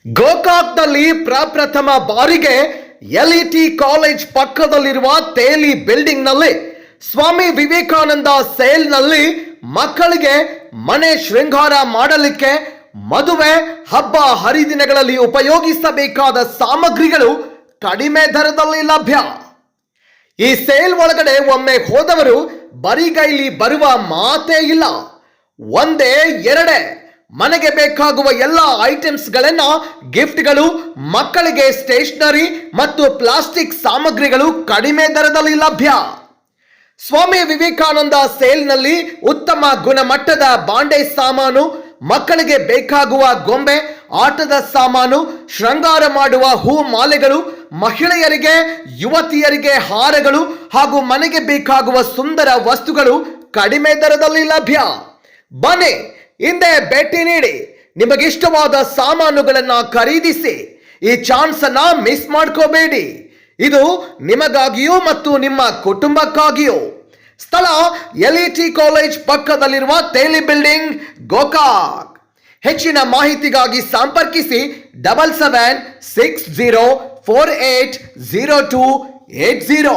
ಗೋಕಾಕ್ನಲ್ಲಿ ಪ್ರಪ್ರಥಮ ಬಾರಿಗೆ ಎಲ್ಇಟಿ ಕಾಲೇಜ್ ಪಕ್ಕದಲ್ಲಿರುವ ತೇಲಿ ಬಿಲ್ಡಿಂಗ್ ನಲ್ಲಿ ಸ್ವಾಮಿ ವಿವೇಕಾನಂದ ಸೇಲ್ ನಲ್ಲಿ ಮಕ್ಕಳಿಗೆ ಮನೆ ಶೃಂಗಾರ ಮಾಡಲಿಕ್ಕೆ ಮದುವೆ ಹಬ್ಬ ಹರಿದಿನಗಳಲ್ಲಿ ಉಪಯೋಗಿಸಬೇಕಾದ ಸಾಮಗ್ರಿಗಳು ಕಡಿಮೆ ದರದಲ್ಲಿ ಲಭ್ಯ. ಈ ಸೇಲ್ ಒಳಗಡೆ ಒಮ್ಮೆ ಹೋದವರು ಬರಿಗೈಲಿ ಬರುವ ಮಾತೇ ಇಲ್ಲ. ಒಂದೇ ಎರಡೇ ಮನೆಗೆ ಬೇಕಾಗುವ ಎಲ್ಲ ಐಟಮ್ಸ್ಗಳನ್ನ ಗಿಫ್ಟ್ಗಳು, ಮಕ್ಕಳಿಗೆ ಸ್ಟೇಷನರಿ ಮತ್ತು ಪ್ಲಾಸ್ಟಿಕ್ ಸಾಮಗ್ರಿಗಳು ಕಡಿಮೆ ದರದಲ್ಲಿ ಲಭ್ಯ. ಸ್ವಾಮಿ ವಿವೇಕಾನಂದ ಸೇಲ್ನಲ್ಲಿ ಉತ್ತಮ ಗುಣಮಟ್ಟದ ಬಾಂಡೆ ಸಾಮಾನು, ಮಕ್ಕಳಿಗೆ ಬೇಕಾಗುವ ಗೊಂಬೆ, ಆಟದ ಸಾಮಾನು, ಶೃಂಗಾರ ಮಾಡುವ ಹೂ ಮಾಲೆಗಳು, ಮಹಿಳೆಯರಿಗೆ ಯುವತಿಯರಿಗೆ ಹಾರಗಳು ಹಾಗೂ ಮನೆಗೆ ಬೇಕಾಗುವ ಸುಂದರ ವಸ್ತುಗಳು ಕಡಿಮೆ ದರದಲ್ಲಿ ಲಭ್ಯ. ಬನ್ನಿ, ಹಿಂದೆ ಭೇಟಿ ನೀಡಿ ನಿಮಗಿಷ್ಟವಾದ ಸಾಮಾನುಗಳನ್ನ ಖರೀದಿಸಿ. ಈ ಚಾನ್ಸ್ ಅನ್ನ ಮಿಸ್ ಮಾಡ್ಕೋಬೇಡಿ. ಇದು ನಿಮಗಾಗಿಯೂ ಮತ್ತು ನಿಮ್ಮ ಕುಟುಂಬಕ್ಕಾಗಿಯೂ. ಸ್ಥಳ ಎಲ್ಇಟಿ ಕಾಲೇಜ್ ಪಕ್ಕದಲ್ಲಿರುವ ತೇಲಿ ಬಿಲ್ಡಿಂಗ್, ಗೋಕಾಕ್. ಹೆಚ್ಚಿನ ಮಾಹಿತಿಗಾಗಿ ಸಂಪರ್ಕಿಸಿ 7760480280.